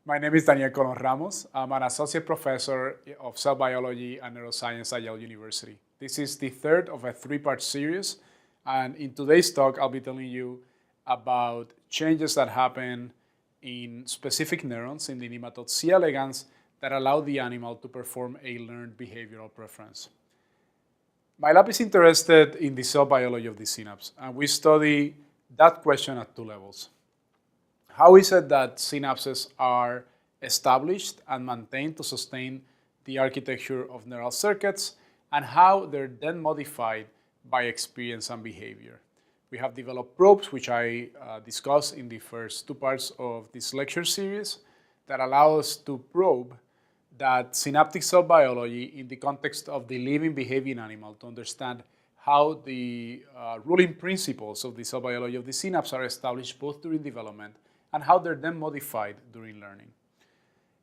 My name is Daniel Colón-Ramos. I'm an associate professor of cell biology and neuroscience at Yale University. This is the third of a three-part series, and in today's talk, I'll be telling you about changes that happen in specific neurons in the nematode C.elegans that allow the animal to perform a learned behavioral preference. My lab is interested in the cell biology of the synapse, and we study that question at two levels. How is it that synapses are established and maintained to sustain the architecture of neural circuits, and how they're then modified by experience and behavior? We have developed probes, which I discussed in the first two parts of this lecture series, that allow us to probe that synaptic cell biology in the context of the living behaving animal to understand how the ruling principles of the cell biology of the synapse are established both during development and how they're then modified during learning.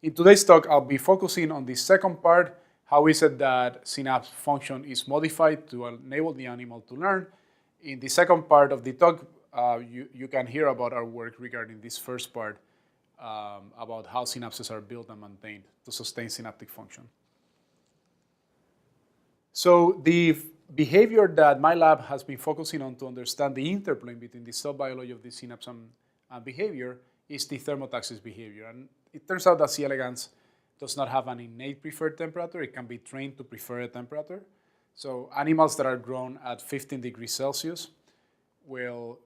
In today's talk, I'll be focusing on the second part. How is it that synapse function is modified to enable the animal to learn? In the second part of the talk, you can hear about our work regarding this first part, about how synapses are built and maintained to sustain synaptic function. So the behavior that my lab has been focusing on to understand the interplay between the cell biology of the synapse and behavior is the thermotaxis behavior. And it turns out that C. elegans does not have an innate preferred temperature. It can be trained to prefer a temperature. So animals that are grown at 15 degrees Celsius will,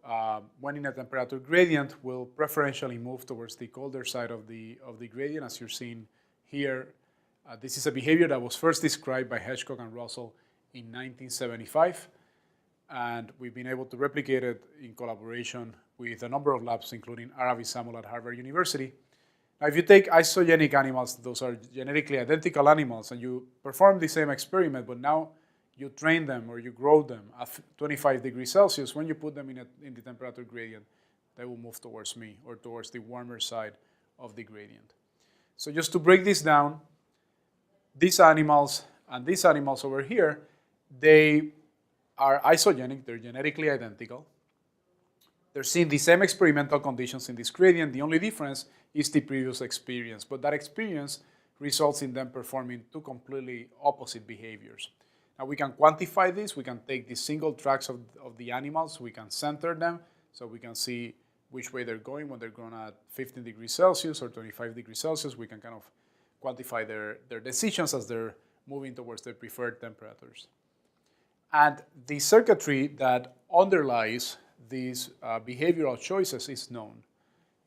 when in a temperature gradient, will preferentially move towards the colder side of the gradient, as you're seeing here. This is a behavior that was first described by Hedgecock and Russell in 1975. And we've been able to replicate it in collaboration with a number of labs, including Aravi Samuel at Harvard University. Now, if you take isogenic animals, those are genetically identical animals, and you perform the same experiment, but now you train them or you grow them at 25 degrees Celsius, when you put them in the temperature gradient, they will move towards me or towards the warmer side of the gradient. So just to break this down, these animals and these animals over here, they are isogenic, they're genetically identical. They're seeing the same experimental conditions in this gradient. The only difference is the previous experience, but that experience results in them performing two completely opposite behaviors. Now we can quantify this. We can take the single tracks of the animals. We can center them so we can see which way they're going when they're grown at 15 degrees Celsius or 25 degrees Celsius. We can kind of quantify their decisions as they're moving towards their preferred temperatures. And the circuitry that underlies these behavioral choices is known.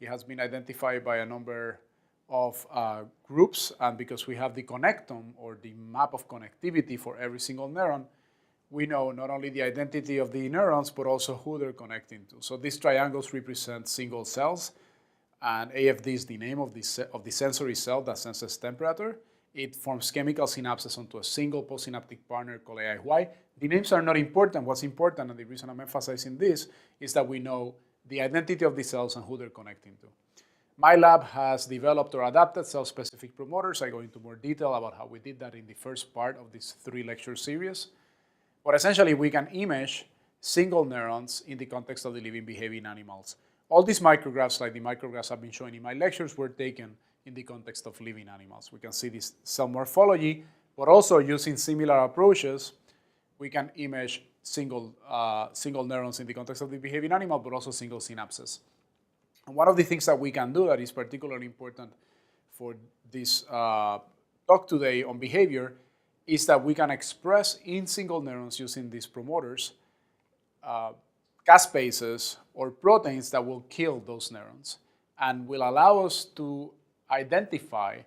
It has been identified by a number of groups, and because we have the connectome, or the map of connectivity for every single neuron, we know not only the identity of the neurons, but also who they're connecting to. So these triangles represent single cells, and AFD is the name of the sensory cell that senses temperature. It forms chemical synapses onto a single postsynaptic partner called AIY. The names are not important. What's important, and the reason I'm emphasizing this, is that we know the identity of the cells and who they're connecting to. My lab has developed or adapted cell-specific promoters. I go into more detail about how we did that in the first part of this three-lecture series. But essentially, we can image single neurons in the context of the living behaving animals. All these micrographs, like the micrographs I've been showing in my lectures, were taken in the context of living animals. We can see this cell morphology, but also using similar approaches, we can image single neurons in the context of the behaving animal, but also single synapses. And one of the things that we can do that is particularly important for this talk today on behavior is that we can express in single neurons using these promoters caspases or proteins that will kill those neurons and will allow us to identify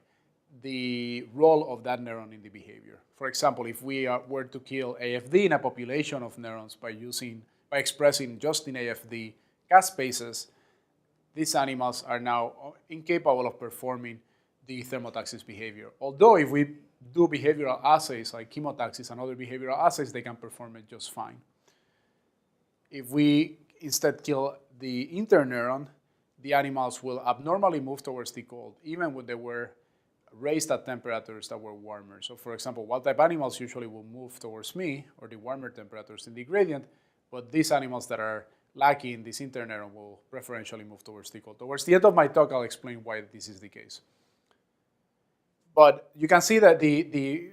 the role of that neuron in the behavior. For example, if we were to kill AFD in a population of neurons by expressing just in AFD caspases, these animals are now incapable of performing the thermotaxis behavior. Although if we do behavioral assays like chemotaxis and other behavioral assays, they can perform it just fine. If we instead kill the interneuron, the animals will abnormally move towards the cold, even when they were raised at temperatures that were warmer. So for example, wild-type animals usually will move towards me, or the warmer temperatures in the gradient, but these animals that are lacking, this interneuron will preferentially move towards the cold. Towards the end of my talk, I'll explain why this is the case. But you can see that the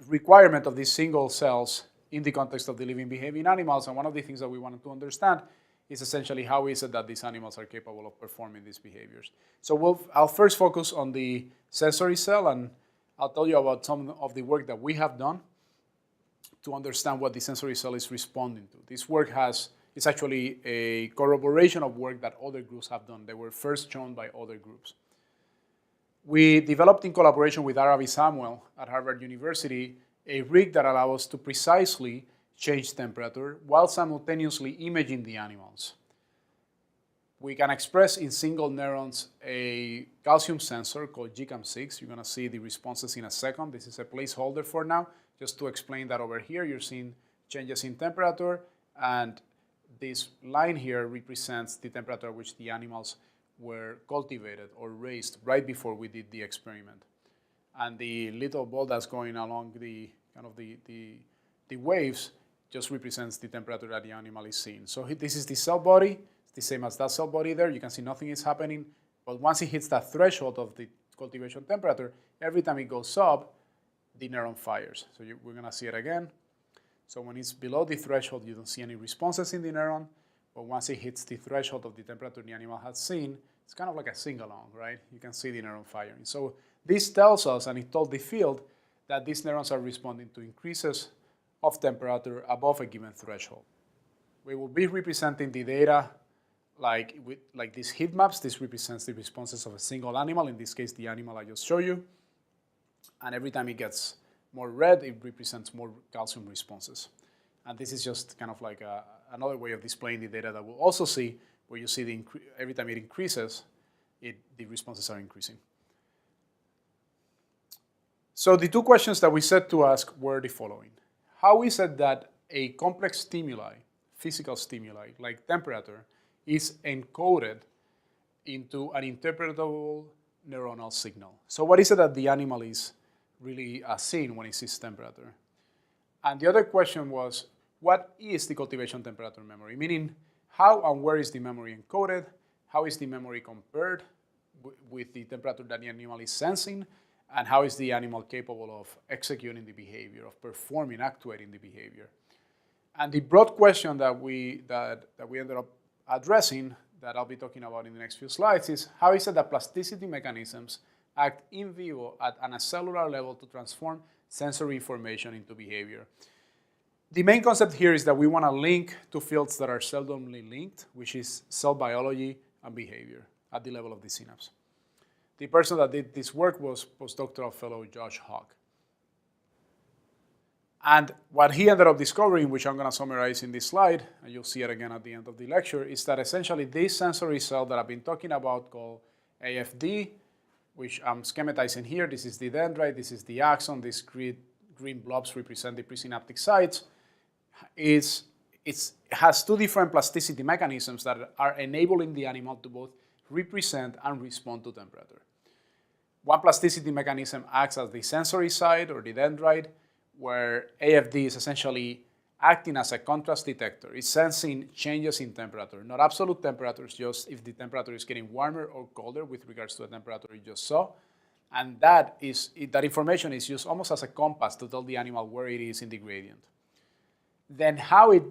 requirement of these single cells in the context of the living behaving animals, and one of the things that we wanted to understand is essentially how is it that these animals are capable of performing these behaviors. So I'll first focus on the sensory cell, and I'll tell you about some of the work that we have done to understand what the sensory cell is responding to. This work is actually a corroboration of work that other groups have done. They were first shown by other groups. We developed in collaboration with Aravi Samuel at Harvard University a rig that allows us to precisely change temperature while simultaneously imaging the animals. We can express in single neurons a calcium sensor called GCAM6. You're going to see the responses in a second. This is a placeholder for now, just to explain that over here you're seeing changes in temperature, and this line here represents the temperature at which the animals were cultivated or raised right before we did the experiment. And the little ball that's going along the kind of the waves just represents the temperature that the animal is seeing. So this is the cell body. It's the same as that cell body there. You can see nothing is happening. But once it hits that threshold of the cultivation temperature, every time it goes up, the neuron fires. So we're going to see it again. So when it's below the threshold, you don't see any responses in the neuron. But once it hits the threshold of the temperature the animal has seen, it's kind of like a sing-along, right? You can see the neuron firing. So this tells us, and it told the field, that these neurons are responding to increases of temperature above a given threshold. We will be representing the data like these heat maps. This represents the responses of a single animal, in this case the animal I just showed you. And every time it gets more red, it represents more calcium responses. And this is just kind of like another way of displaying the data that we'll also see, where you see every time it increases, the responses are increasing. So the two questions that we set to ask were the following. How is it that a complex stimuli, physical stimuli, like temperature, is encoded into an interpretable neuronal signal? So what is it that the animal is really seeing when it sees temperature? And the other question was, what is the cultivation temperature memory? Meaning, how and where is the memory encoded? How is the memory compared with the temperature that the animal is sensing? And how is the animal capable of executing the behavior, of performing, actuating the behavior? And the broad question that we ended up addressing, that I'll be talking about in the next few slides, is how is it that plasticity mechanisms act in vivo on a cellular level to transform sensory information into behavior? The main concept here is that we want to link two fields that are seldomly linked, which is cell biology and behavior at the level of the synapse. The person that did this work was postdoctoral fellow Josh Hawk. And what he ended up discovering, which I'm going to summarize in this slide, and you'll see it again at the end of the lecture, is that essentially this sensory cell that I've been talking about called AFD, which I'm schematizing here, this is the dendrite, this is the axon, these green blobs represent the presynaptic sites, it has two different plasticity mechanisms that are enabling the animal to both represent and respond to temperature. One plasticity mechanism acts as the sensory side, or the dendrite, where AFD is essentially acting as a contrast detector. It's sensing changes in temperature, not absolute temperatures, just if the temperature is getting warmer or colder with regards to the temperature you just saw. And that information is used almost as a compass to tell the animal where it is in the gradient. Then how it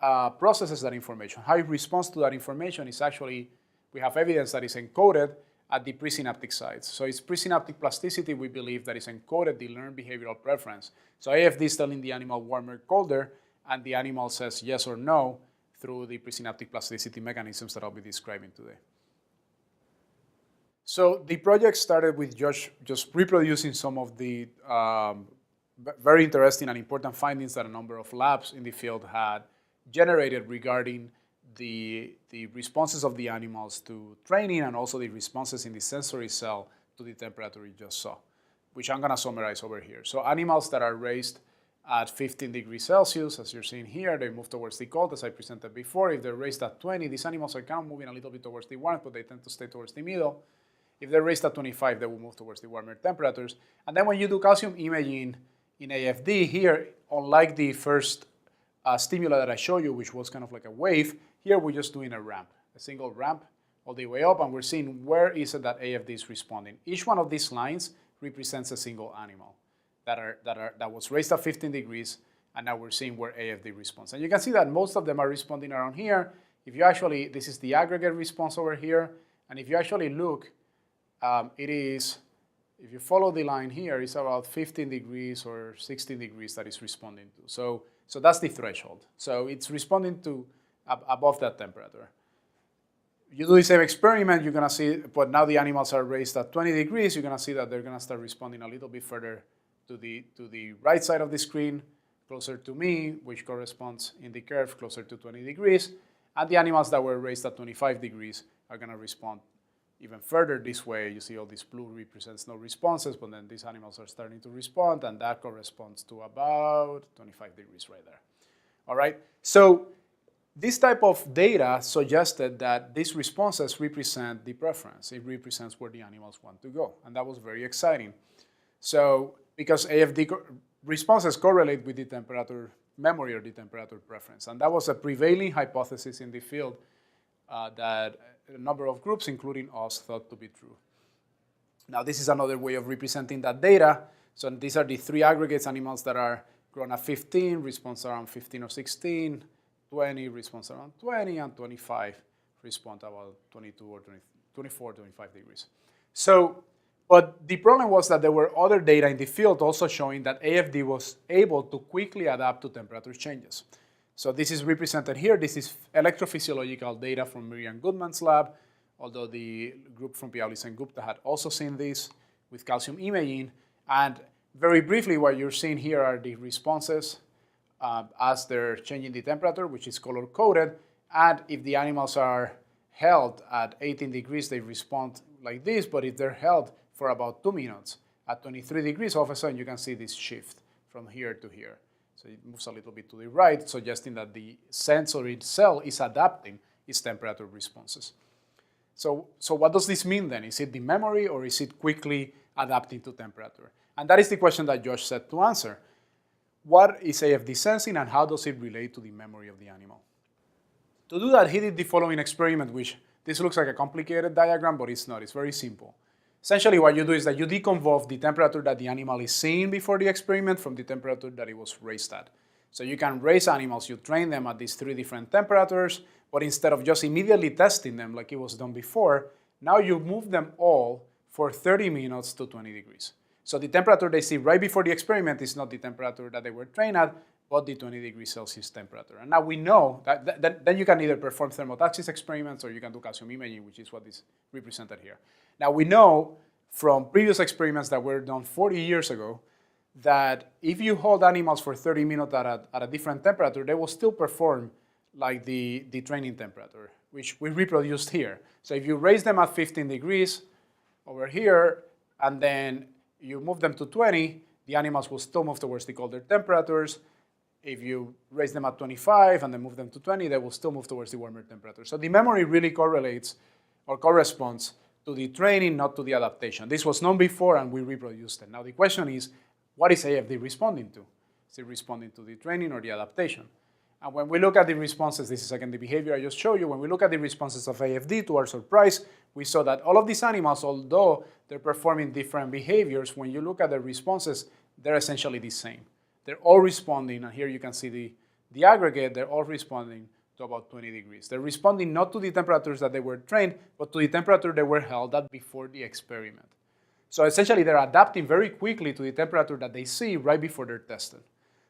processes that information, how it responds to that information is actually, we have evidence that is encoded at the presynaptic sites. So it's presynaptic plasticity, we believe, that is encoded the learned behavioral preference. So AFD is telling the animal warmer, colder, and the animal says yes or no through the presynaptic plasticity mechanisms that I'll be describing today. So the project started with Josh just reproducing some of the very interesting and important findings that a number of labs in the field had generated regarding the responses of the animals to training, and also the responses in the sensory cell to the temperature you just saw, which I'm going to summarize over here. So animals that are raised at 15 degrees Celsius, as you're seeing here, they move towards the cold, as I presented before. If they're raised at 20, these animals are kind of moving a little bit towards the warmth, but they tend to stay towards the middle. If they're raised at 25, they will move towards the warmer temperatures. And then when you do calcium imaging in AFD here, unlike the first stimuli that I showed you, which was kind of like a wave, here we're just doing a ramp, a single ramp all the way up, and we're seeing where is it that AFD is responding. Each one of these lines represents a single animal that was raised at 15 degrees, and now we're seeing where AFD responds. And you can see that most of them are responding around here. If you actually, this is the aggregate response over here, and if you actually look, it is, if you follow the line here, it's about 15 degrees or 16 degrees that it's responding to. So that's the threshold. So it's responding to above that temperature. You do the same experiment, you're gonna see, but now the animals are raised at 20 degrees, you're gonna see that they're gonna start responding a little bit further to the right side of the screen, closer to me, which corresponds in the curve closer to 20 degrees. And the animals that were raised at 25 degrees are gonna respond even further this way. You see all this blue represents no responses, but then these animals are starting to respond, and that corresponds to about 25 degrees right there. All right, so this type of data suggested that these responses represent the preference. It represents where the animals want to go, and that was very exciting. So because AFD responses correlate with the temperature memory or the temperature preference, and that was a prevailing hypothesis in the field that a number of groups, including us, thought to be true. Now, this is another way of representing that data. So these are the three aggregates, animals that are grown at 15, response around 15 or 16, 20, response around 20, and 25, respond about 22 or 20, 24, 25 degrees. So, but the problem was that there were other data in the field also showing that AFD was able to quickly adapt to temperature changes. So this is represented here. This is electrophysiological data from Miriam Goodman's lab, although the group from Piaulis and Gupta had also seen this with calcium imaging. And very briefly, what you're seeing here are the responses as they're changing the temperature, which is color-coded. And if the animals are held at 18 degrees, they respond like this. But if they're held for about 2 minutes at 23 degrees, all of a sudden you can see this shift from here to here. So it moves a little bit to the right, suggesting that the sensor itself is adapting its temperature responses. So what does this mean then? Is it the memory, or is it quickly adapting to temperature? And that is the question that Josh said to answer. What is AFD sensing, and how does it relate to the memory of the animal? To do that, he did the following experiment, which this looks like a complicated diagram, but it's not. It's very simple. Essentially, what you do is that you deconvolve the temperature that the animal is seeing before the experiment from the temperature that it was raised at. So you can raise animals, you train them at these 3 different temperatures, but instead of just immediately testing them like it was done before, now you move them all for 30 minutes to 20 degrees. So the temperature they see right before the experiment is not the temperature that they were trained at, but the 20 degrees Celsius temperature. And now we know that then you can either perform thermotaxis experiments or you can do calcium imaging, which is what is represented here. Now we know from previous experiments that were done 40 years ago that if you hold animals for 30 minutes at a different temperature, they will still perform like the training temperature, which we reproduced here. So if you raise them at 15 degrees over here, and then you move them to 20, the animals will still move towards the colder temperatures. If you raise them at 25 and then move them to 20, they will still move towards the warmer temperature. So the memory really correlates or corresponds to the training, not to the adaptation. This was known before, and we reproduced it. Now the question is, what is AFD responding to? Is it responding to the training or the adaptation? And when we look at the responses, this is again the behavior I just showed you, when we look at the responses of AFD, to our surprise, we saw that all of these animals, although they're performing different behaviors, when you look at the responses, they're essentially the same. They're all responding, and here you can see the aggregate, they're all responding to about 20 degrees. They're responding not to the temperatures that they were trained, but to the temperature they were held at before the experiment. So essentially, they're adapting very quickly to the temperature that they see right before they're tested.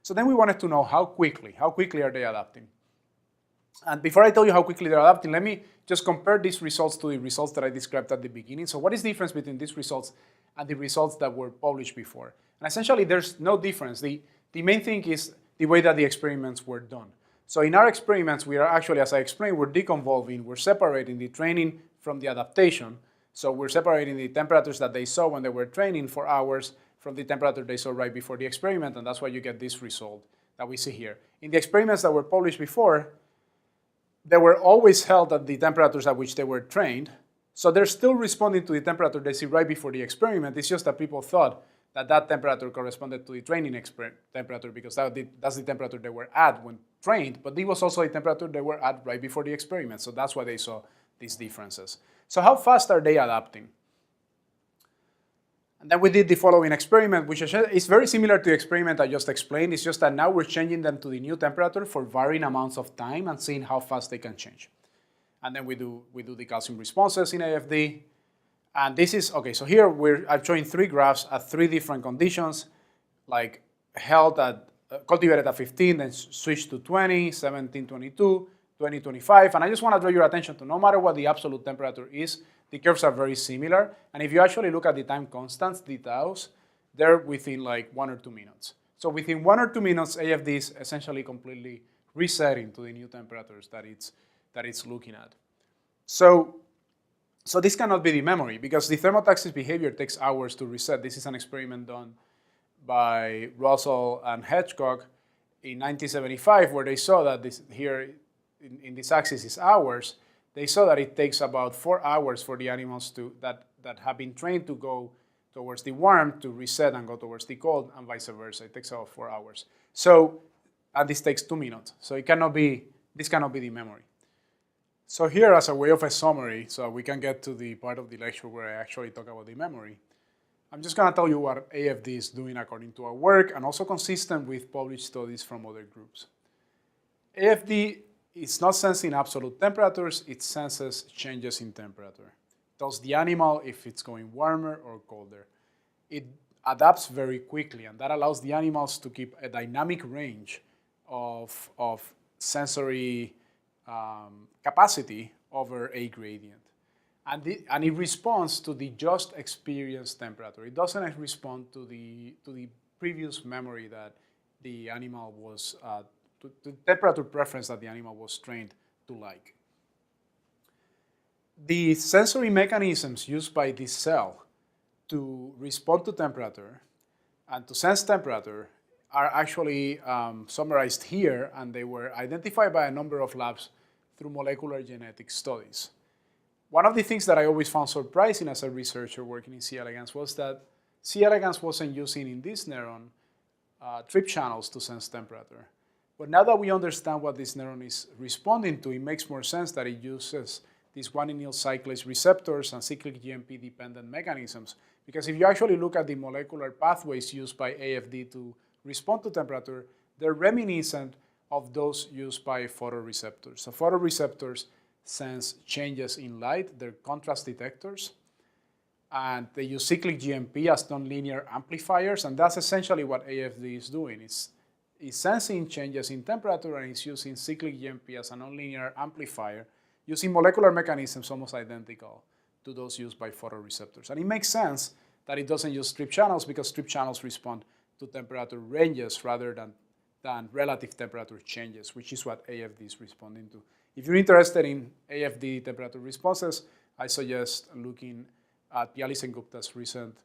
So then we wanted to know how quickly are they adapting? And before I tell you how quickly they're adapting, let me just compare these results to the results that I described at the beginning. So what is the difference between these results and the results that were published before? And essentially, there's no difference. The main thing is the way that the experiments were done. So in our experiments, we are actually, as I explained, we're deconvolving, we're separating the training from the adaptation. So we're separating the temperatures that they saw when they were training for hours from the temperature they saw right before the experiment, and that's why you get this result that we see here. In the experiments that were published before, they were always held at the temperatures at which they were trained, so they're still responding to the temperature they see right before the experiment. It's just that people thought that temperature corresponded to the training temperature because that's the temperature they were at when trained, but it was also a temperature they were at right before the experiment, so that's why they saw these differences. So how fast are they adapting? And then we did the following experiment, which is very similar to the experiment I just explained. It's just that now we're changing them to the new temperature for varying amounts of time and seeing how fast they can change. And then we do the calcium responses in AFD. And this is, okay, so here I'm showing 3 graphs at 3 different conditions, like held at, cultivated at 15, then switched to 20, 17, 22, 20, 25. And I just want to draw your attention to no matter what the absolute temperature is, the curves are very similar. And if you actually look at the time constants, the taus, they're within like 1 or 2 minutes. So within 1 or 2 minutes, AFD is essentially completely resetting to the new temperatures that it's looking at. So this cannot be the memory because the thermotaxis behavior takes hours to reset. This is an experiment done by Russell and Hedgecock in 1975 where they saw that this here in this axis is hours. They saw that it takes about 4 hours for the animals that have been trained to go towards the warm to reset and go towards the cold and vice versa. It takes about 4 hours. So, and this takes 2 minutes. So this cannot be the memory. So here, as a way of a summary, so we can get to the part of the lecture where I actually talk about the memory, I'm just going to tell you what AFD is doing according to our work and also consistent with published studies from other groups. AFD is not sensing absolute temperatures, it senses changes in temperature. It tells the animal if it's going warmer or colder. It adapts very quickly, and that allows the animals to keep a dynamic range of sensory capacity over a gradient. And it responds to the just experienced temperature. It doesn't respond to the previous memory that the animal was, to the temperature preference that the animal was trained to like. The sensory mechanisms used by this cell to respond to temperature and to sense temperature are actually summarized here, and they were identified by a number of labs through molecular genetic studies. One of the things that I always found surprising as a researcher working in C.elegans was that C.elegans wasn't using in this neuron trip channels to sense temperature. But now that we understand what this neuron is responding to, it makes more sense that it uses these guanylyl cyclase receptors and cyclic GMP-dependent mechanisms. Because if you actually look at the molecular pathways used by AFD to respond to temperature, they're reminiscent of those used by photoreceptors. So photoreceptors sense changes in light, they're contrast detectors, and they use cyclic GMP as nonlinear amplifiers, and that's essentially what AFD is doing. It's sensing changes in temperature, and it's using cyclic GMP as a nonlinear amplifier, using molecular mechanisms almost identical to those used by photoreceptors. And it makes sense that it doesn't use strip channels because strip channels respond to temperature ranges rather than relative temperature changes, which is what AFD is responding to. If you're interested in AFD temperature responses, I suggest looking at Pialis and Gupta's recent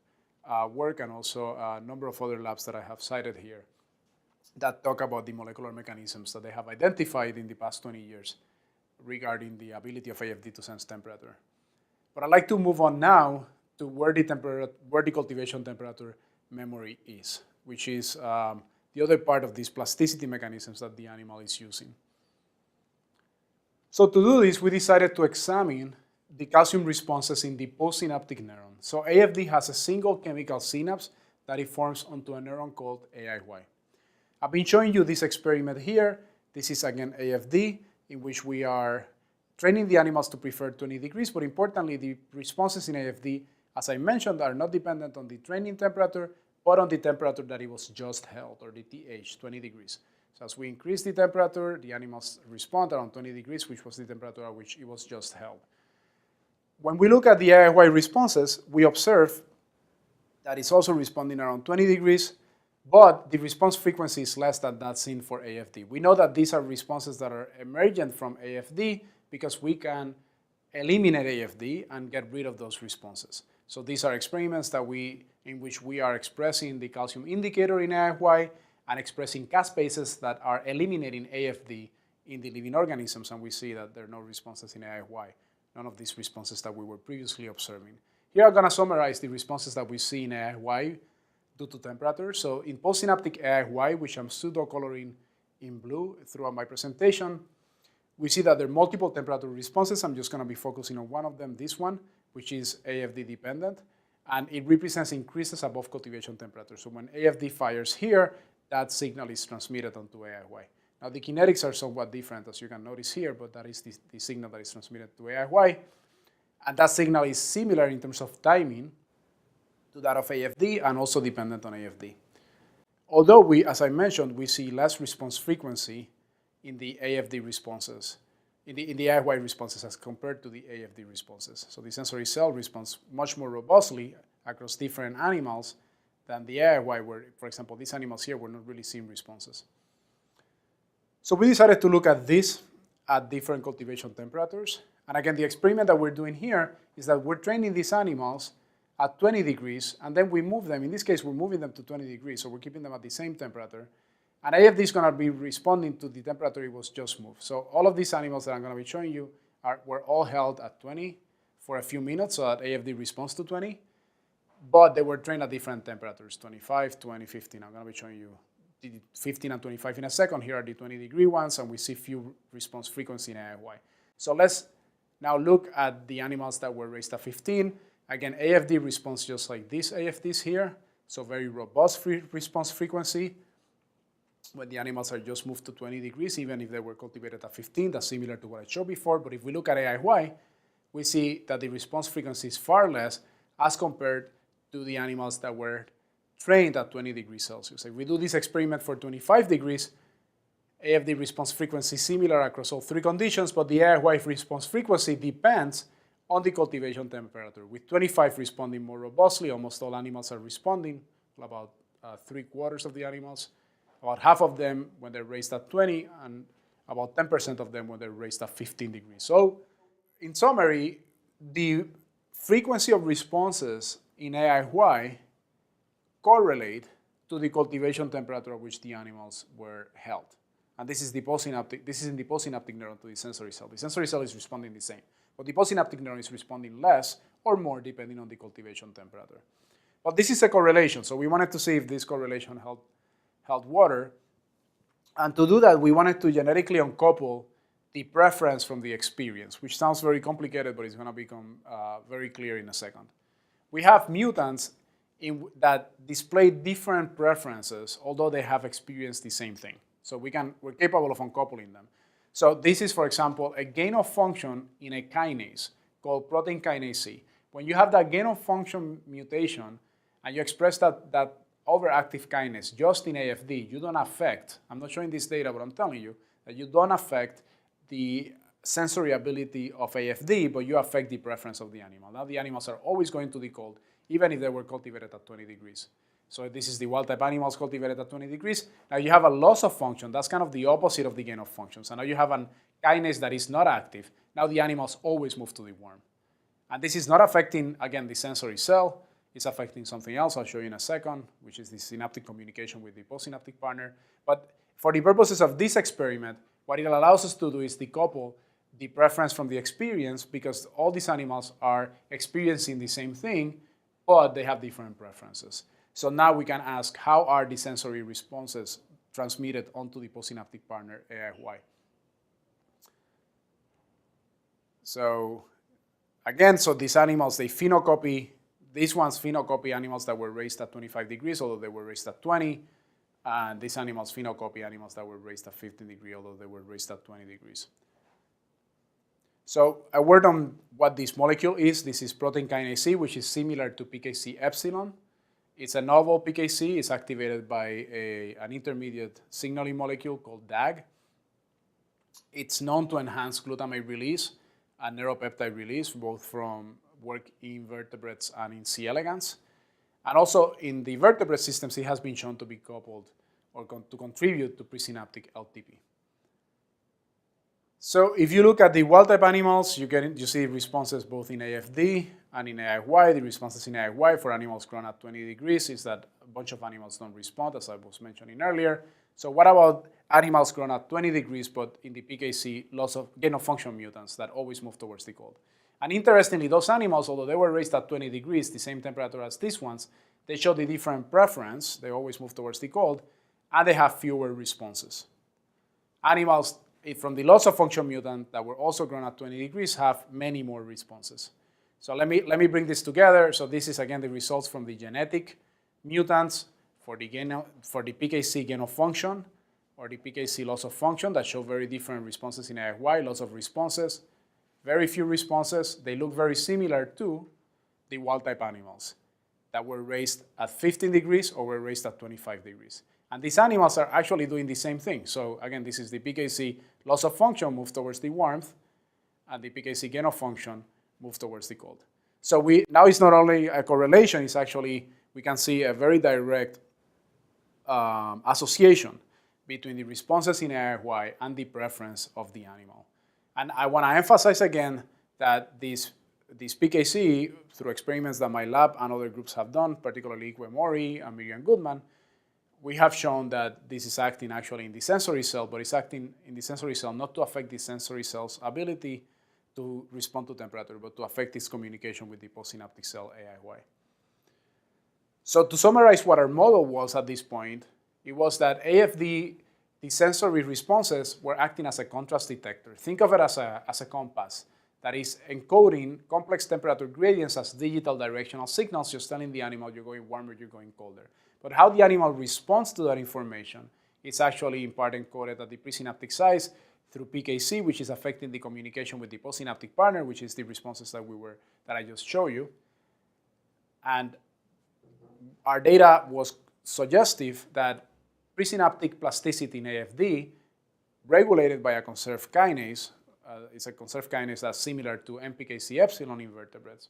work and also a number of other labs that I have cited here that talk about the molecular mechanisms that they have identified in the past 20 years regarding the ability of AFD to sense temperature. But I'd like to move on now to where the cultivation temperature memory is, which is the other part of these plasticity mechanisms that the animal is using. So to do this, we decided to examine the calcium responses in the postsynaptic neuron. So AFD has a single chemical synapse that it forms onto a neuron called AIY. I've been showing you this experiment here. This is again AFD, in which we are training the animals to prefer 20 degrees, but importantly, the responses in AFD, as I mentioned, are not dependent on the training temperature, but on the temperature that it was just held, or the TH, 20 degrees. So as we increase the temperature, the animals respond around 20 degrees, which was the temperature at which it was just held. When we look at the AIY responses, we observe that it's also responding around 20 degrees, but the response frequency is less than that seen for AFD. We know that these are responses that are emergent from AFD because we can eliminate AFD and get rid of those responses. So these are experiments in which we are expressing the calcium indicator in AIY and expressing caspases that are eliminating AFD in the living organisms, and we see that there are no responses in AIY, none of these responses that we were previously observing. Here I'm going to summarize the responses that we see in AIY due to temperature. So in postsynaptic AIY, which I'm pseudo-coloring in blue throughout my presentation, we see that there are multiple temperature responses. I'm just going to be focusing on one of them, this one, which is AFD dependent. And it represents increases above cultivation temperature. So when AFD fires here, that signal is transmitted onto AIY. Now the kinetics are somewhat different, as you can notice here, but that is the signal that is transmitted to AIY. And that signal is similar in terms of timing to that of AFD and also dependent on AFD. Although we, as I mentioned, we see less response frequency in the AFD responses, in the AIY responses as compared to the AFD responses. So the sensory cell responds much more robustly across different animals than the AIY, where, for example, these animals here were not really seeing responses. So we decided to look at this at different cultivation temperatures. And again, the experiment that we're doing here is that we're training these animals at 20 degrees, and then we move them. In this case, we're moving them to 20 degrees, so we're keeping them at the same temperature. And AFD is going to be responding to the temperature it was just moved. So all of these animals that I'm going to be showing you were all held at 20 for a few minutes, so that AFD responds to 20. But they were trained at different temperatures, 25, 20, 15. I'm going to be showing you the 15 and 25 in a second. Here are the 20-degree ones, and we see few response frequency in AIY. So let's now look at the animals that were raised at 15. Again, AFD responds just like these AFDs here, so very robust response frequency. When the animals are just moved to 20 degrees, even if they were cultivated at 15, that's similar to what I showed before. But if we look at AIY, we see that the response frequency is far less as compared to the animals that were trained at 20 degrees Celsius. If we do this experiment for 25 degrees, AFD response frequency is similar across all three conditions, but the AIY response frequency depends on the cultivation temperature. With 25 responding more robustly, almost all animals are responding, about 3/4 of the animals. About half of them when they're raised at 20, and about 10% of them when they're raised at 15 degrees. So, in summary, the frequency of responses in AIY correlate to the cultivation temperature at which the animals were held. And this is in the postsynaptic neuron to the sensory cell. The sensory cell is responding the same, but the postsynaptic neuron is responding less or more depending on the cultivation temperature. But this is a correlation, so we wanted to see if this correlation held water. And to do that, we wanted to genetically uncouple the preference from the experience, which sounds very complicated, but it's going to become very clear in a second. We have mutants that display different preferences, although they have experienced the same thing. So we're capable of uncoupling them. So this is, for example, a gain of function in a kinase called protein kinase C. When you have that gain of function mutation and you express that overactive kinase just in AFD, you don't affect, I'm not showing this data, but I'm telling you that you don't affect the sensory ability of AFD, but you affect the preference of the animal. Now the animals are always going to be cold, even if they were cultivated at 20 degrees. So this is the wild-type animals cultivated at 20 degrees. Now you have a loss of function. That's kind of the opposite of the gain of function. So now you have a kinase that is not active. Now the animals always move to the worm. And this is not affecting, again, the sensory cell. It's affecting something else I'll show you in a second, which is the synaptic communication with the postsynaptic partner. But for the purposes of this experiment, what it allows us to do is decouple the preference from the experience, because all these animals are experiencing the same thing, but they have different preferences. So now we can ask, how are the sensory responses transmitted onto the postsynaptic partner AIY? So again, so these animals, they phenocopy. These ones phenocopy animals that were raised at 25 degrees, although they were raised at 20. And these animals phenocopy animals that were raised at 15 degrees, although they were raised at 20 degrees. So a word on what this molecule is. This is protein kinase C, which is similar to PKC epsilon. It's a novel PKC. It's activated by an intermediate signaling molecule called DAG. It's known to enhance glutamate release and neuropeptide release, both from work in vertebrates and in C.elegans. And also in the vertebrate systems, it has been shown to be coupled or to contribute to presynaptic LTP. So if you look at the wild-type animals, you see responses both in AFD and in AIY. The responses in AIY for animals grown at 20 degrees is that a bunch of animals don't respond, as I was mentioning earlier. So what about animals grown at 20 degrees, but in the PKC, loss of gain of function mutants that always move towards the cold? And interestingly, those animals, although they were raised at 20 degrees, the same temperature as these ones, they show the different preference. They always move towards the cold, and they have fewer responses. Animals from the loss of function mutant that were also grown at 20 degrees have many more responses. So let me bring this together. So this is, again, the results from the genetic mutants for the PKC gain of function or the PKC loss of function that show very different responses in AFY, loss of responses, very few responses. They look very similar to the wild-type animals that were raised at 15 degrees or were raised at 25 degrees. And these animals are actually doing the same thing. So again, this is the PKC loss of function moves towards the warmth, and the PKC gain of function moves towards the cold. So now it's not only a correlation, it's actually, we can see a very direct association between the responses in AFY and the preference of the animal. And I want to emphasize again that this PKC, through experiments that my lab and other groups have done, particularly Ikue Mori and Miriam Goodman, we have shown that this is acting actually in the sensory cell, but it's acting in the sensory cell not to affect the sensory cell's ability to respond to temperature, but to affect its communication with the postsynaptic cell AIY. So to summarize what our model was at this point, it was that AFD, the sensory responses were acting as a contrast detector. Think of it as a compass that is encoding complex temperature gradients as digital directional signals, just telling the animal you're going warmer, you're going colder. But how the animal responds to that information is actually in part encoded at the presynaptic size through PKC, which is affecting the communication with the postsynaptic partner, which is the responses that I just showed you. And our data was suggestive that presynaptic plasticity in AFD, regulated by a conserved kinase, it's a conserved kinase that's similar to MPKC epsilon in vertebrates,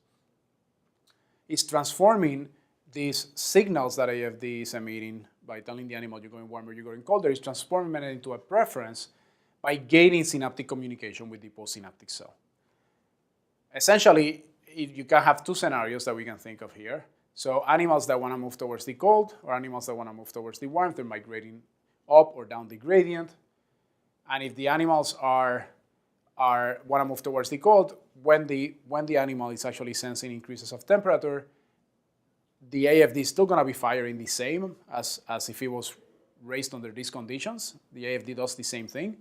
is transforming these signals that AFD is emitting by telling the animal you're going warmer, you're going colder, is transforming it into a preference by gaining synaptic communication with the postsynaptic cell. Essentially, you can have two scenarios that we can think of here. So animals that want to move towards the cold or animals that want to move towards the warmth, they're migrating up or down the gradient. And if the animals want to move towards the cold, when the animal is actually sensing increases of temperature, the AFD is still going to be firing the same as if it was raised under these conditions. The AFD does the same thing.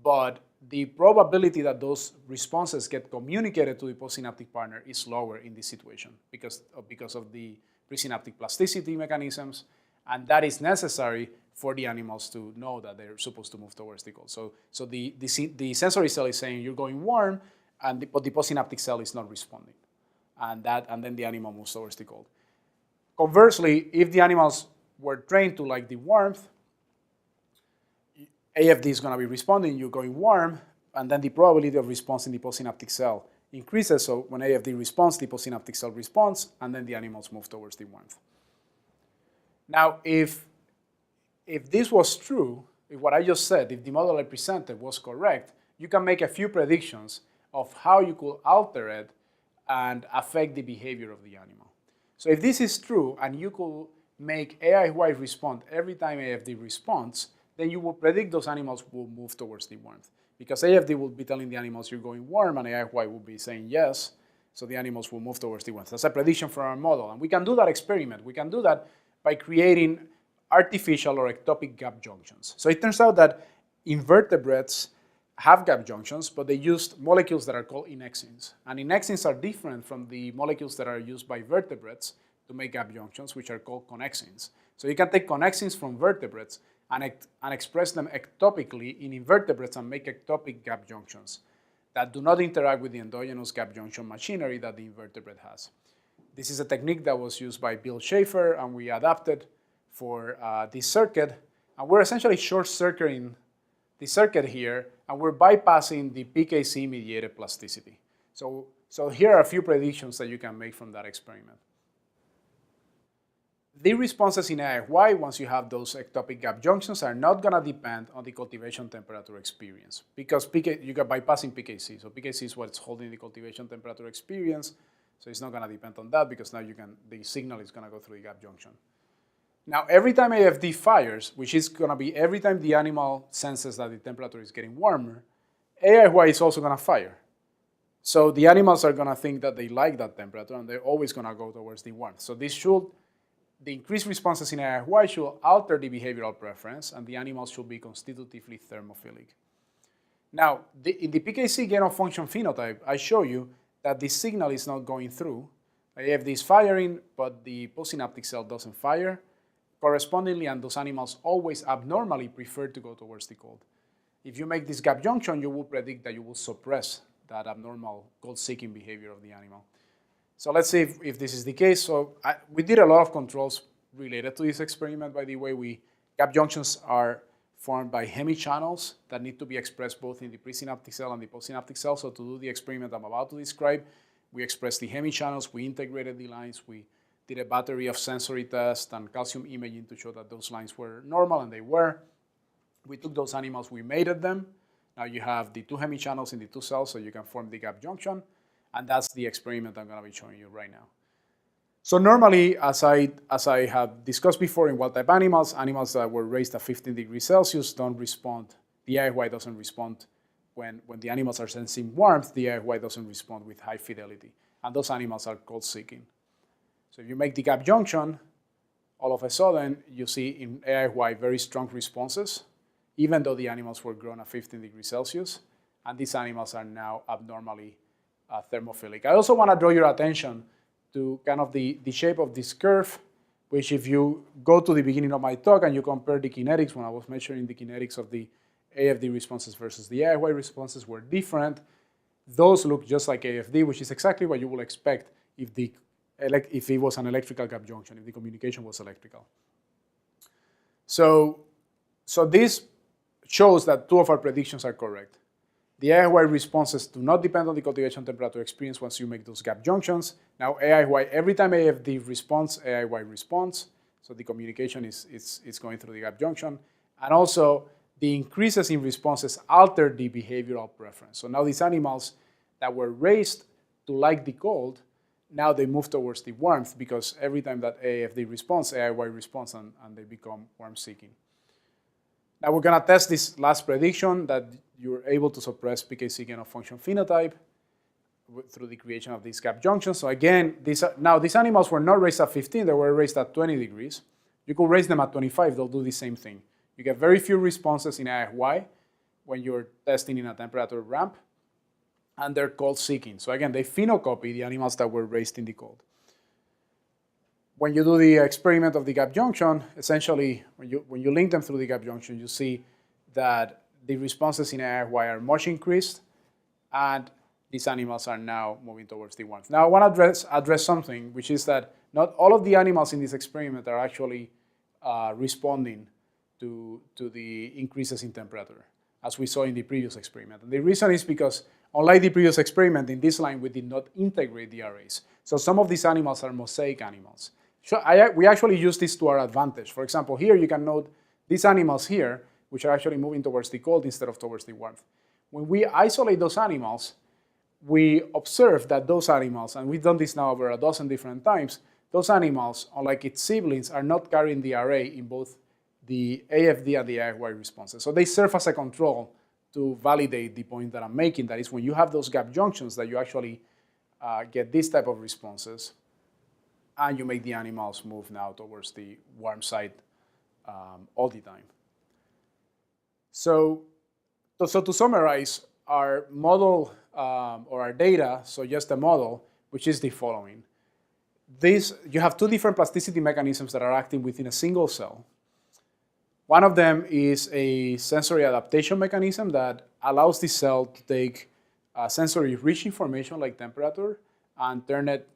But the probability that those responses get communicated to the postsynaptic partner is lower in this situation because of the presynaptic plasticity mechanisms, and that is necessary for the animals to know that they're supposed to move towards the cold. So the sensory cell is saying you're going warm, but the postsynaptic cell is not responding, and then the animal moves towards the cold. Conversely, if the animals were trained to like the warmth, AFD is going to be responding, you're going warm, and then the probability of response in the postsynaptic cell increases. So when AFD responds, the postsynaptic cell responds, and then the animals move towards the warmth. Now, if this was true, if what I just said, if the model I presented was correct, you can make a few predictions of how you could alter it and affect the behavior of the animal. So if this is true, and you could make AIY respond every time AFD responds, then you will predict those animals will move towards the warmth. Because AFD will be telling the animals you're going warm, and AIY will be saying yes, so the animals will move towards the warmth. That's a prediction from our model. And we can do that experiment. We can do that by creating artificial or ectopic gap junctions. So it turns out that invertebrates have gap junctions, but they used molecules that are called innexins. And innexins are different from the molecules that are used by vertebrates to make gap junctions, which are called connexins. So you can take connexins from vertebrates and express them ectopically in invertebrates and make ectopic gap junctions that do not interact with the endogenous gap junction machinery that the invertebrate has. This is a technique that was used by Bill Schaefer, and we adapted for this circuit. And we're essentially short-circuiting the circuit here, and we're bypassing the PKC-mediated plasticity. So here are a few predictions that you can make from that experiment. The responses in AIY, once you have those ectopic gap junctions, are not going to depend on the cultivation temperature experience because you are bypassing PKC. So PKC is what's holding the cultivation temperature experience. So it's not going to depend on that because now the signal is going to go through the gap junction. Now, every time AFD fires, which is going to be every time the animal senses that the temperature is getting warmer, AIY is also going to fire. So the animals are going to think that they like that temperature, and they're always going to go towards the warmth. So this should the increased responses in AIY should alter the behavioral preference, and the animals should be constitutively thermophilic. Now, in the PKC gain-of-function phenotype, I show you that the signal is not going through. AFD is firing, but the postsynaptic cell doesn't fire correspondingly, and those animals always abnormally prefer to go towards the cold. If you make this gap junction, you will predict that you will suppress that abnormal cold-seeking behavior of the animal. So let's see if this is the case. So we did a lot of controls related to this experiment. By the way, gap junctions are formed by hemichannels that need to be expressed both in the presynaptic cell and the postsynaptic cell. So to do the experiment I'm about to describe, we expressed the hemichannels, we integrated the lines, we did a battery of sensory tests and calcium imaging to show that those lines were normal, and they were. We took those animals, we mated them. Now you have the two hemichannels in the two cells, so you can form the gap junction, and that's the experiment I'm going to be showing you right now. So normally, as I have discussed before in wild-type animals, animals that were raised at 15 degrees Celsius don't respond. The AIY doesn't respond when the animals are sensing warmth. The AIY doesn't respond with high fidelity, and those animals are cold-seeking. So if you make the gap junction, all of a sudden, you see in AIY very strong responses, even though the animals were grown at 15 degrees Celsius, and these animals are now abnormally thermophilic. I also want to draw your attention to kind of the shape of this curve, which if you go to the beginning of my talk and you compare the kinetics, when I was measuring the kinetics of the AFD responses versus the AIY responses were different. Those look just like AFD, which is exactly what you will expect if it was an electrical gap junction, if the communication was electrical. So this shows that two of our predictions are correct. The AIY responses do not depend on the cultivation temperature experience once you make those gap junctions. Now AIY, every time AFD responds, AIY responds. So the communication is going through the gap junction. And also, the increases in responses alter the behavioral preference. So now these animals that were raised to like the cold, now they move towards the warmth because every time that AFD responds, AIY responds, and they become warm-seeking. Now we're going to test this last prediction that you're able to suppress PKC gain-of-function phenotype through the creation of these gap junctions. So again, these animals were not raised at 15, they were raised at 20 degrees. You could raise them at 25, they'll do the same thing. You get very few responses in AIY when you're testing in a temperature ramp, and they're cold-seeking. So again, they phenocopy the animals that were raised in the cold. When you do the experiment of the gap junction, essentially, when you link them through the gap junction, you see that the responses in AIY are much increased, and these animals are now moving towards the warmth. Now, I want to address something, which is that not all of the animals in this experiment are actually responding to the increases in temperature, as we saw in the previous experiment. And the reason is because, unlike the previous experiment, in this line, we did not integrate the arrays. So some of these animals are mosaic animals. So we actually use this to our advantage. For example, here you can note these animals here, which are actually moving towards the cold instead of towards the warmth. When we isolate those animals, we observe that those animals, and we've done this now over a dozen different times, those animals, unlike its siblings, are not carrying the array in both the AFD and the AIY responses. So they serve as a control to validate the point that I'm making. That is, when you have those gap junctions, that you actually get this type of responses, and you make the animals move now towards the warm side all the time. So to summarize, our model or our data, so just a model, which is the following. You have two different plasticity mechanisms that are acting within a single cell. One of them is a sensory adaptation mechanism that allows the cell to take sensory-rich information like temperature and turn it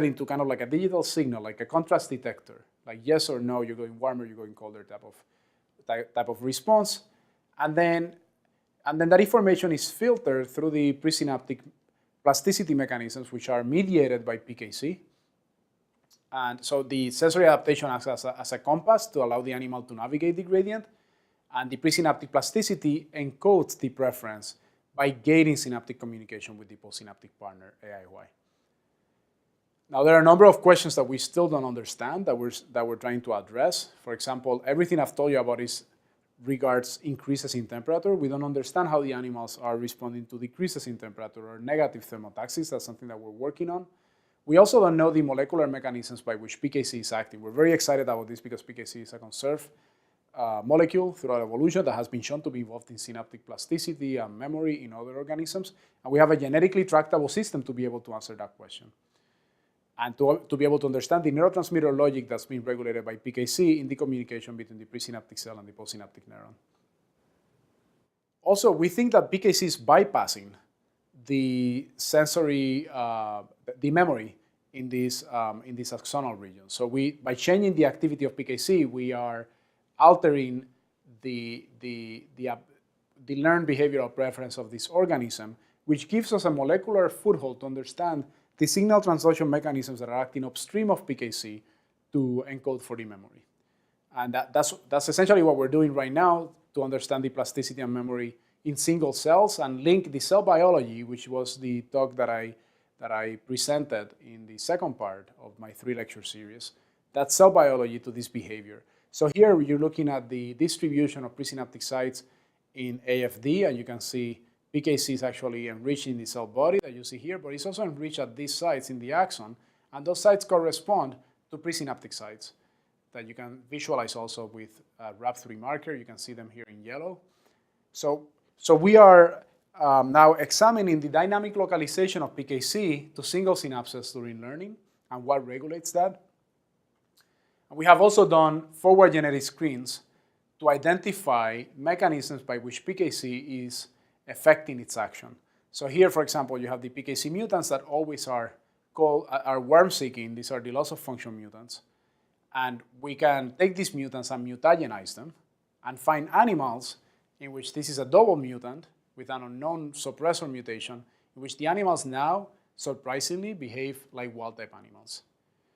into kind of like a digital signal, like a contrast detector, like yes or no, you're going warmer, you're going colder type of response. And then that information is filtered through the presynaptic plasticity mechanisms, which are mediated by PKC. And so the sensory adaptation acts as a compass to allow the animal to navigate the gradient, and the presynaptic plasticity encodes the preference by gating synaptic communication with the postsynaptic partner, AIY. Now, there are a number of questions that we still don't understand that we're trying to address. For example, everything I've told you about regards increases in temperature. We don't understand how the animals are responding to decreases in temperature or negative thermotaxis. That's something that we're working on. We also don't know the molecular mechanisms by which PKC is acting. We're very excited about this because PKC is a conserved molecule throughout evolution that has been shown to be involved in synaptic plasticity and memory in other organisms. And we have a genetically tractable system to be able to answer that question. And to be able to understand the neurotransmitter logic that's being regulated by PKC in the communication between the presynaptic cell and the postsynaptic neuron. Also, we think that PKC is bypassing the sensory, the memory in this axonal region. So by changing the activity of PKC, we are altering the learned behavioral preference of this organism, which gives us a molecular foothold to understand the signal transduction mechanisms that are acting upstream of PKC to encode for the memory. And that's essentially what we're doing right now to understand the plasticity and memory in single cells and link the cell biology, which was the talk that I presented in the second part of my 3-lecture series, that cell biology to this behavior. So here you're looking at the distribution of presynaptic sites in AFD, and you can see PKC is actually enriched in the cell body that you see here, but it's also enriched at these sites in the axon, and those sites correspond to presynaptic sites that you can visualize also with a RAP3 marker. You can see them here in yellow. So we are now examining the dynamic localization of PKC to single synapses during learning and what regulates that. And we have also done forward genetic screens to identify mechanisms by which PKC is affecting its action. So here, for example, you have the PKC mutants that always are worm-seeking. These are the loss-of-function mutants. And we can take these mutants and mutagenize them and find animals in which this is a double mutant with an unknown suppressor mutation, in which the animals now, surprisingly, behave like wild-type animals.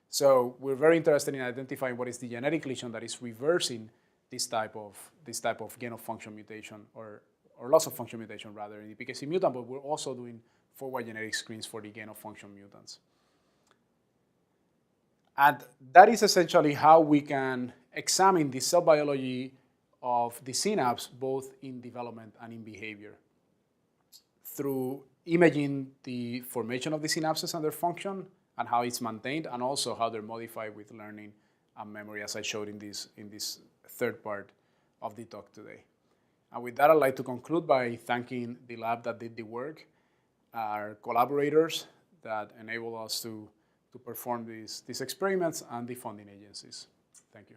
So we're very interested in identifying what is the genetic lesion that is reversing this type of gain-of-function mutation or loss-of-function mutation, rather, in the PKC mutant, but we're also doing forward genetic screens for the gain-of-function mutants. And that is essentially how we can examine the cell biology of the synapse, both in development and in behavior, through imaging the formation of the synapses and their function and how it's maintained, and also how they're modified with learning and memory, as I showed in this third part of the talk today. And with that, I'd like to conclude by thanking the lab that did the work, our collaborators that enable us to perform these experiments, and the funding agencies. Thank you.